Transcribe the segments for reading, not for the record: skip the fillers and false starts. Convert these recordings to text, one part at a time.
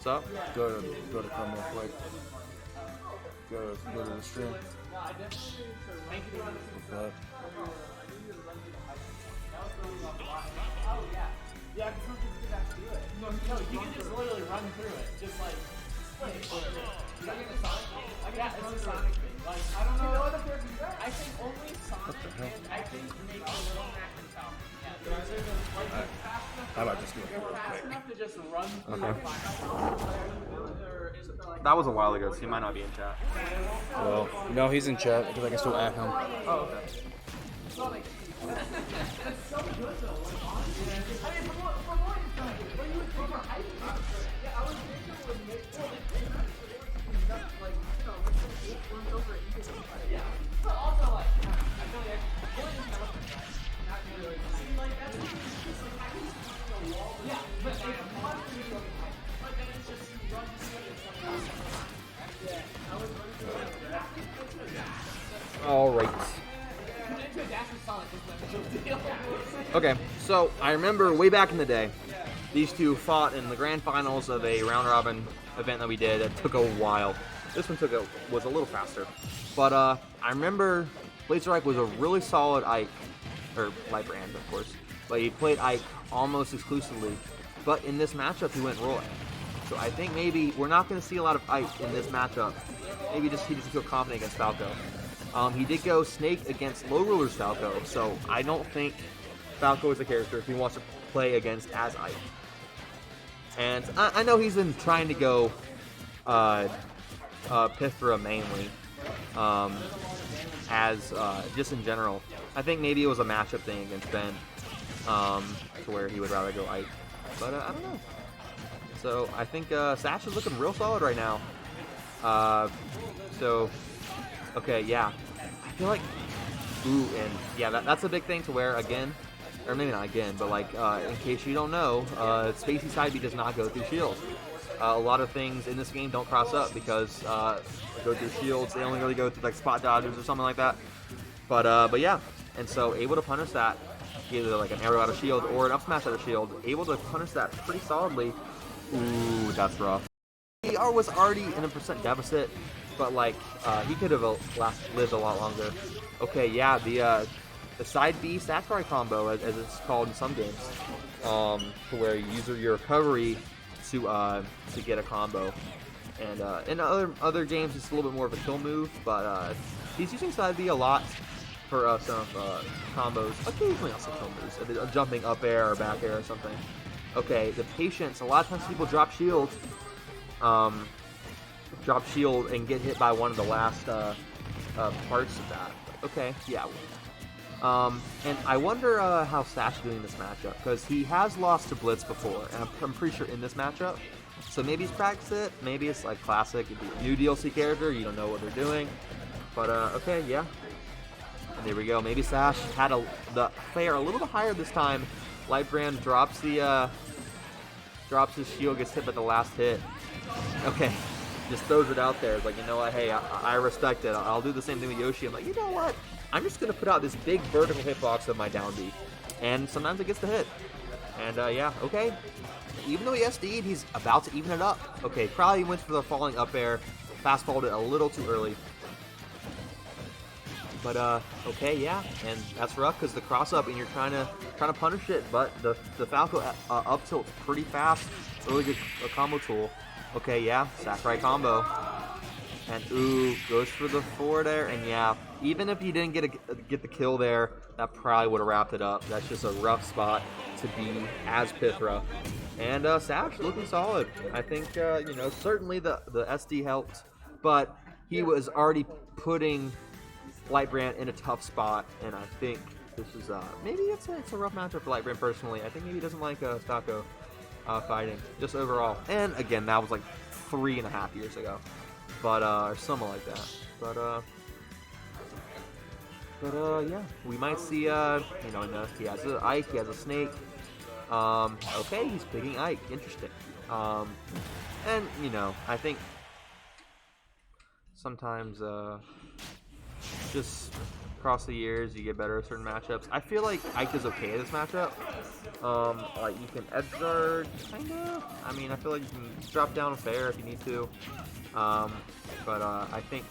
What's up? Go to come up, like, go to the stream. Okay. Yeah, because some people can actually do it. No, you can just literally run through it. Just like, split. Yeah, it's a Sonic thing. Like, I don't know. Other characters do that? I think only Sonic and I think maybe a little Mac and Falco. I might just do it real Fast quick. enough to just run through Okay. the fire. That was a while ago, so he might not be in chat. Well, no, he's in chat because I can still add him. Oh, okay. That's so good though. Like, honestly, I mean, from what it's done, when you would think of hype, yeah, I was thinking it would make like, you know, like 8 runs over it. Yeah. But also, like, I feel like pulling his elephant, right? Not really. Like, that's just like, I can see the wall. Yeah, but it's fun to be looking hype. But then it's just, you run to see it and something else. Yeah, I was running through it. All right. Okay, so I remember way back in the day, these two fought in the grand finals of a round robin event that we did. It took a while. This one was a little faster, but I remember Blazerike was a really solid Ike, or Lightbrand, of course. But he played Ike almost exclusively. But in this matchup, he went Roy. So I think maybe we're not going to see a lot of Ike in this matchup. Maybe he doesn't feel confident against Falco. He did go Snake against Low Ruler's Falco, so I don't think Falco is a character if he wants to play against as Ike. And I know he's been trying to go Pyra mainly, as just in general. I think maybe it was a matchup thing against Ben, to where he would rather go Ike. But I don't know. So I think Sash is looking real solid right now. Okay, yeah. I feel like, and yeah, that's a big thing to where, again, or maybe not again, but like, in case you don't know, Spacey Side B does not go through shields. A lot of things in this game don't cross up because go through shields. They only really go through like spot dodges or something like that. But yeah, and so able to punish that, either like an arrow out of shield or an up smash out of shield, able to punish that pretty solidly. Ooh, that's rough. He was already in a % deficit, but like he could have lived a lot longer. Okay, yeah, the side B Sakurai combo, as it's called in some games, to where you use your recovery to get a combo, and in other games it's a little bit more of a kill move, but he's using side B a lot for some combos, occasionally also kill moves, a jumping up air or back air or something. Okay, the patience. A lot of times people drop shield and get hit by one of the last parts of that. Okay, yeah. And I wonder how Sash is doing this matchup, because he has lost to Blitz before, and I'm pretty sure in this matchup. So maybe he's practiced it, maybe it's like classic, new DLC character, you don't know what they're doing. But okay, yeah. And there we go. Maybe Sash had the player a little bit higher this time. Lightbrand drops his shield, gets hit by the last hit. Okay, just throws it out there. It's like, you know what, hey, I respect it. I'll do the same thing with Yoshi. I'm like, you know what? I'm just going to put out this big vertical hitbox of my down B. And sometimes it gets the hit. And yeah, okay. Even though he SD'd, he's about to even it up. Okay, probably went for the falling up air. Fast-falled it a little too early. But okay, yeah, and that's rough because the cross up and you're trying to punish it, but the Falco up tilt's pretty fast. Really good combo tool. Okay, yeah, Sakurai combo, and ooh, goes for the forward air, and yeah, even if he didn't get the kill there, that probably would have wrapped it up. That's just a rough spot to be as Pyra. And Sash looking solid. I think you know, certainly the SD helped, but he was already putting Lightbrand in a tough spot, and I think this is maybe it's a rough matchup for Lightbrand personally. I think maybe he doesn't like Falco fighting just overall. And again, that was like 3.5 years ago, but or something like that. But yeah, we might see you know, he has an Ike, he has a Snake. Okay, he's picking Ike. Interesting. And you know, I think sometimes just across the years, you get better at certain matchups. I feel like Ike is okay at this matchup. Like you can edge guard, kinda. I mean, I feel like you can drop down fair if you need to. But I think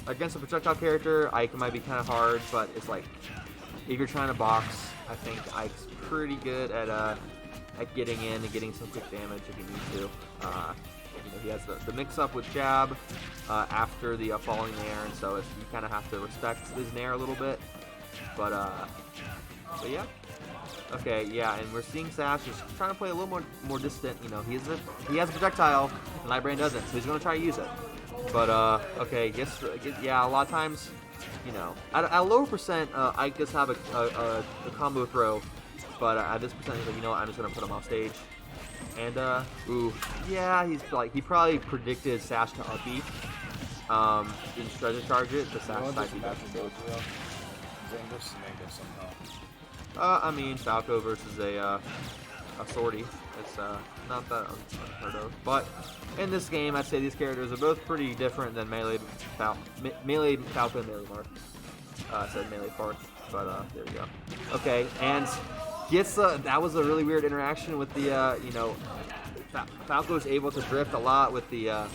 against a projectile character, Ike might be kind of hard. But it's like if you're trying to box, I think Ike's pretty good at getting in and getting some quick damage if you need to. You know, he has the mix-up with jab after the falling nair, and so you kind of have to respect his nair a little bit. But yeah. Okay, yeah, and we're seeing Sash is trying to play a little more distant. You know, he has a projectile, and Lightbrand doesn't, so he's going to try to use it. But okay, yeah, a lot of times, you know, at a lower percent, Ike does have a combo throw, but at this percent, he's like, you know what, I'm just going to put him off stage. And, ooh, yeah, he probably predicted Sash to up B. Didn't treasure charge it, the Sash side B doesn't. I mean, Falco versus a sortie. It's not that unheard of. But in this game, I'd say these characters are both pretty different than Melee Falco and Melee Mark. I said Melee Farth, but there we go. Okay, and gets that was a really weird interaction with the you know, Falco's able to drift a lot with the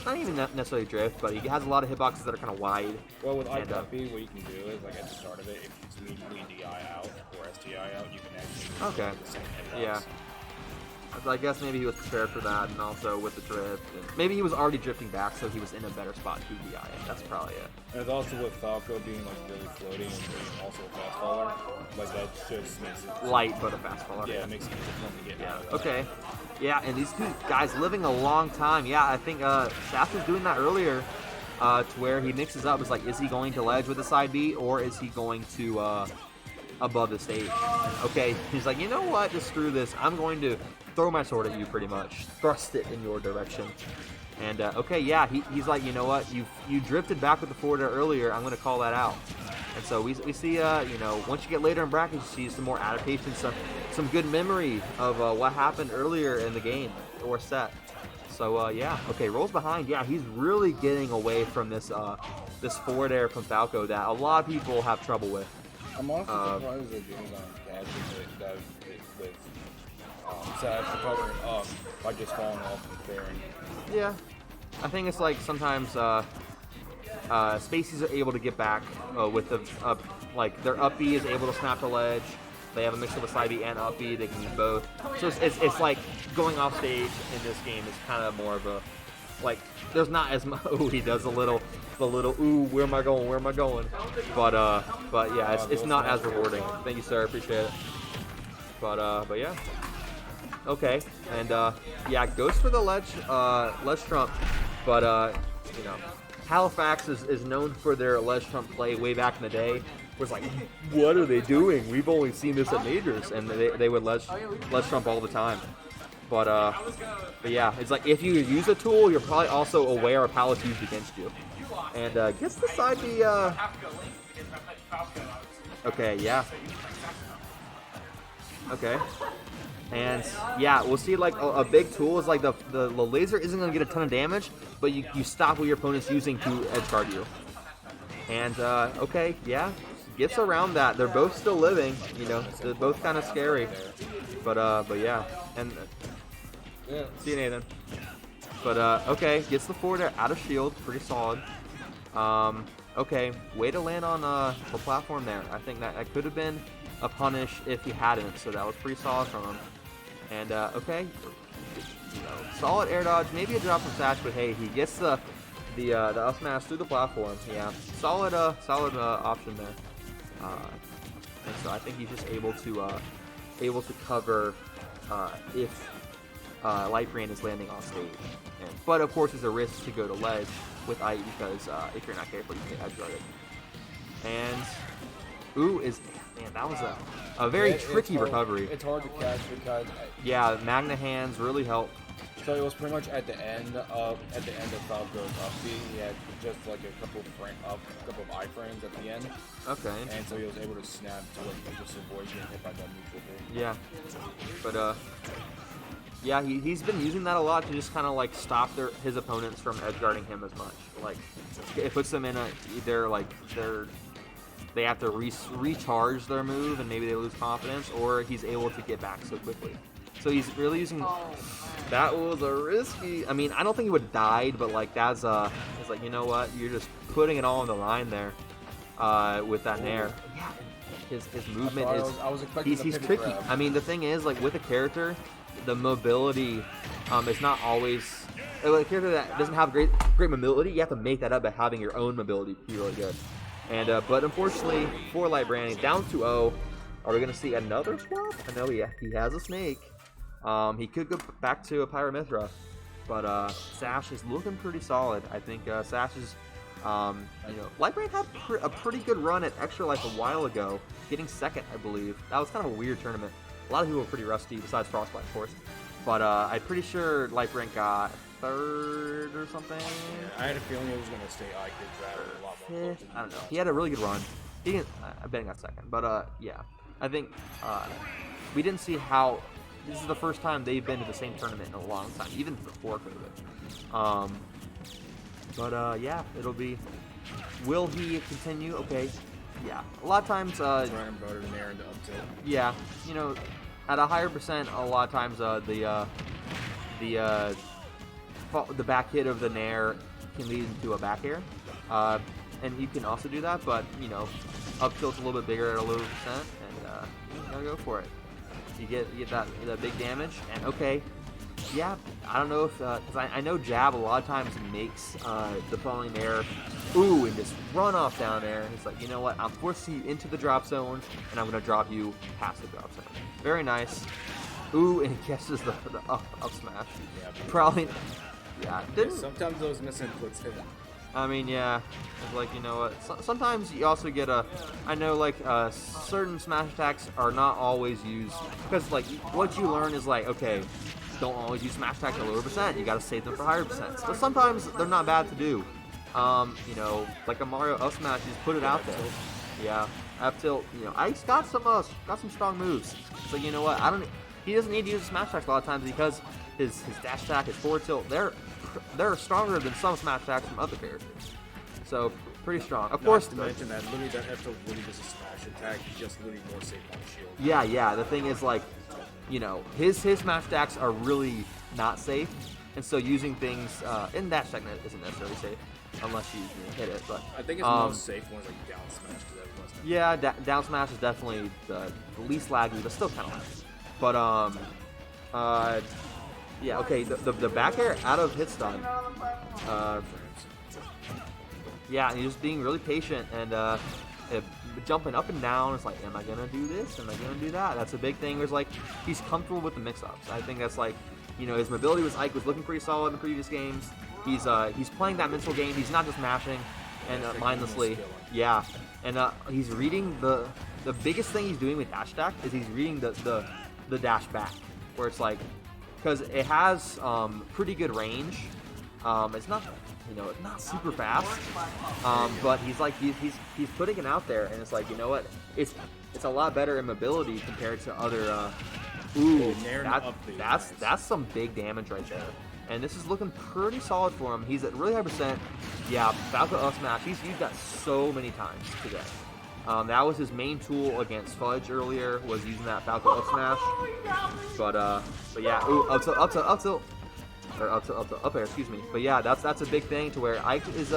not even necessarily drift, but he has a lot of hitboxes that are kind of wide. Well, with IW, what you can do is, like, at the start of it, if it's immediately DI out or STI out, you can actually okay. the same hitbox. Yeah. So I guess maybe he was prepared for that, and also with the drift. And maybe he was already drifting back, so he was in a better spot to DI it. That's probably it. And it's also with Falco being, like, really floating and being also a fast faller. Like, that just makes it... Light, but a fast faller. Yeah, it makes it fun to get out of that. Okay. Yeah, and these two guys living a long time. Yeah, I think Sash was doing that earlier to where he mixes up. It's like, is he going to ledge with a side B, or is he going to above the stage? Okay, he's like, you know what, just screw this. I'm going to throw my sword at you, pretty much. Thrust it in your direction. And, okay, yeah, he's like, you know what, you drifted back with the forward air earlier. I'm going to call that out. And so we see, you know, once you get later in brackets, you see some more adaptation, some good memory of what happened earlier in the game or set. So, yeah, okay, rolls behind. Yeah, he's really getting away from this this forward air from Falco that a lot of people have trouble with. I'm honestly surprised that James on catching with Sash recovering up by just falling off and clearing. Yeah, I think it's like sometimes Spaceys are able to get back with the like their up B is able to snap the ledge. They have a mix of a side B and up B. They can use both. So it's like going off stage in this game is kind of more of a like there's not as much. Oh, he does the little ooh, where am I going? Where am I going? But yeah, it's not as rewarding. Thank you, sir. Appreciate it. But yeah. Okay, and yeah, goes for the ledge trump, but you know, Halifax is known for their ledge trump play way back in the day. Was like, what are they doing? We've only seen this at majors, and they would ledge trump all the time. But yeah, it's like if you use a tool, you're probably also aware of how it's used against you. And gets the side B. Okay, yeah. Okay. And yeah, we'll see like a big tool is like the laser isn't going to get a ton of damage, but you stop what your opponent's using to edge guard you. And okay, yeah, gets around that. They're both still living, you know, they're both kind of scary. But yeah, and see you, Nathan. But okay, gets the forward air out of shield, pretty solid. Okay, way to land on the platform there. I think that could have been a punish if he hadn't, so that was pretty solid from him. And okay, you know, solid air dodge, maybe a drop from Sash, but hey, he gets the up smash through the platform. Yeah, solid option there. And so I think he's just able to cover if Lightbrand is landing on stage. But of course, there's a risk to go to ledge with Ike because if you're not careful, you can edge guard it. And ooh, man, that was a very tricky recovery. It's hard to catch because yeah, Magna hands really help. So it was pretty much at the end of Falco's up B. He had just like a couple of iframes at the end. Okay. And so he was able to snap to it and just avoid getting hit by that neutral hit. Yeah. But yeah, he's been using that a lot to just kind of like stop his opponents from edge guarding him as much. Like it puts them in they're they have to recharge their move and maybe they lose confidence, or he's able to get back so quickly. So he's really using. That was a risky. I mean, I don't think he would have died, but like that's it's like, you know what? You're just putting it all on the line there with that nair. Yeah, his movement is. I was expecting he's tricky. grab. I mean, the thing is, like with a character, the mobility is not always. Like a character that doesn't have great mobility, you have to make that up by having your own mobility be really good. And but unfortunately for Light Brand, down 2-0. Are we gonna see another swap? I know he has a snake. He could go back to a Pyra Mithra, but Sash is looking pretty solid. I think Sash is, Lightbrand had a pretty good run at Extra Life a while ago, getting second, I believe. That was kind of a weird tournament. A lot of people were pretty rusty, besides Frostbite, of course. But I'm pretty sure Lightbrand got third or something. Yeah, I had a feeling it was going to stay like this, a lot more close. I don't know. He had a really good run. He didn't. I bet he got second, but yeah. I think we didn't see how. This is the first time they've been to the same tournament in a long time, even before COVID. But yeah, it'll be. Will he continue? Okay, yeah. A lot of times. Trying to butter the nair into up tilt. Yeah, at a higher percent, a lot of times the back hit of the nair can lead into a back air, and you can also do that. But up tilt's a little bit bigger at a lower percent, and you gotta go for it. You get that big damage, and okay, yeah, I don't know if because I know jab a lot of times makes the falling nair, and just run off down there. And it's like, you know what? I'm forcing you into the drop zone, and I'm gonna drop you past the drop zone. Very nice. And he catches the up smash. Yeah, probably. Yeah, didn't. Sometimes those misinputs hit. I mean, yeah, it's like, you know what, sometimes you also get I know, like, certain smash attacks are not always used, because, like, what you learn is, like, okay, don't always use smash attacks at lower percent, you gotta save them for higher percents, but sometimes they're not bad to do, like a Mario up smash, you just put it out there, yeah, up tilt, Ice got some strong moves, so you know what, he doesn't need to use smash attacks a lot of times, because his dash attack, his forward tilt, they're stronger than some smash attacks from other characters. So, pretty strong. Of course, to mention that literally that F tilt really does a smash attack, just literally more safe on the shield. Yeah. The thing is, like, his smash attacks are really not safe, and so using things in dash attack isn't necessarily safe unless you hit it. But I think it's most safe ones like down smash. Yeah, down smash is definitely the least laggy, but still kind of laggy. But yeah, okay, the back air out of hit stun. Yeah, and he's just being really patient and jumping up and down. It's like, am I gonna do this? Am I gonna do that? That's a big thing. There's like, he's comfortable with the mix-ups. I think that's like, his mobility was looking pretty solid in the previous games. He's playing that mental game. He's not just mashing and mindlessly. Yeah, and he's reading the biggest thing he's doing with dash attack is he's reading the dash back, where it's like, because it has pretty good range. It's not, not super fast, but he's putting it out there, and it's like, you know what? It's a lot better in mobility compared to other. That's some big damage right there, and this is looking pretty solid for him. He's at really high percent. Yeah, Falco up smash. He's used that so many times today. That was his main tool against Fudge earlier, was using that Falco up smash. But yeah, up air, excuse me. But yeah, that's a big thing to where Ike is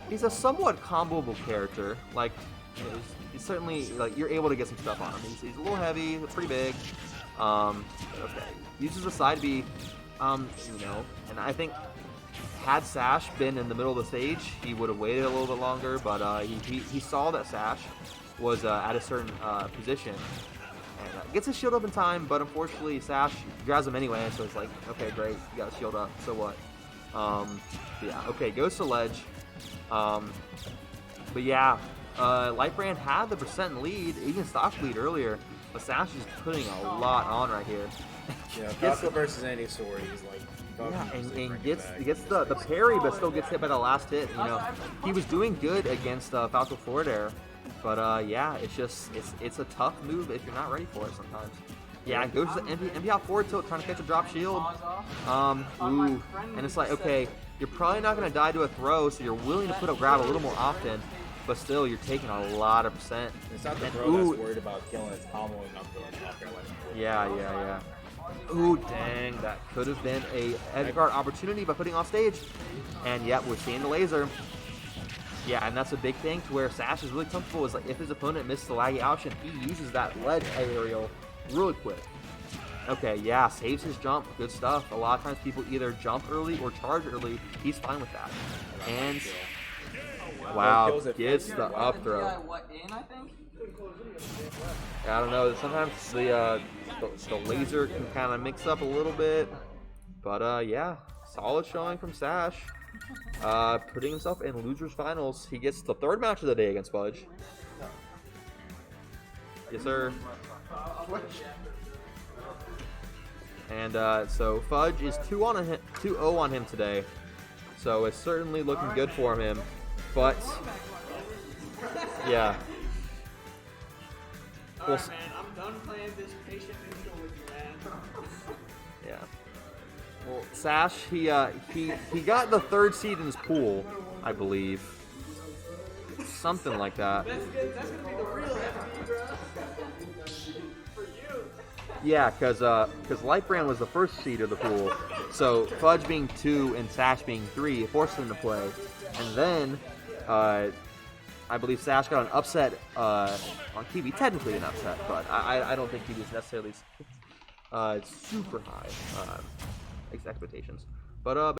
he's a somewhat comboable character. Like, he's certainly, like, you're able to get some stuff on him. He's a little heavy, pretty big. Okay, uses a side B, and I think, had Sash been in the middle of the stage, he would have waited a little bit longer, but he saw that Sash was at a certain position, and gets his shield up in time, but unfortunately Sash grabs him anyway, so it's like, okay, great, you got a shield up, so what? Yeah, okay, goes to ledge, but yeah, Lightbrand had the percent lead, even stock lead earlier, but Sash is putting a lot on right here. Yeah, Falco versus any sword, he's like, yeah, and gets the parry, but still gets hit by the last hit. He was doing good against Falco forward air, but yeah, it's a tough move if you're not ready for it sometimes. Yeah, it goes to the MP out forward tilt, trying to catch a drop shield. And it's like, okay, you're probably not gonna die to a throw, so you're willing to put a grab a little more often. but still, you're taking a lot of percent. It's not the And, bro ooh, that's worried about killing his comboing up to like up there like. yeah. Ooh, dang, that could have been a edgeguard opportunity by putting off stage. And yep, we're seeing the laser. Yeah, and that's a big thing to where Sash is really comfortable is like if his opponent misses the laggy option, he uses that ledge aerial really quick. Okay, yeah, saves his jump. Good stuff. A lot of times people either jump early or charge early. He's fine with that. And wow, gets the up throw. I don't know. Sometimes the laser can kind of mix up a little bit, but yeah, solid showing from Sash. Putting himself in losers finals. He gets the third match of the day against Fudge. Yes, sir. And so Fudge is 2-0 on him today. So it's certainly looking good for him. But yeah. Alright, man, I'm done playing this patient neutral with you, man. Yeah. Well, Sash, he got the third seed in his pool, I believe. Something like that. That's gonna be the real FD, bro. For you. Yeah, because Lightbrand was the first seed of the pool. So Fudge being 2 and Sash being 3 forced him to play. And then I believe Sash got an upset on Kiwi. Technically an upset, but I don't think he was necessarily super high expectations. But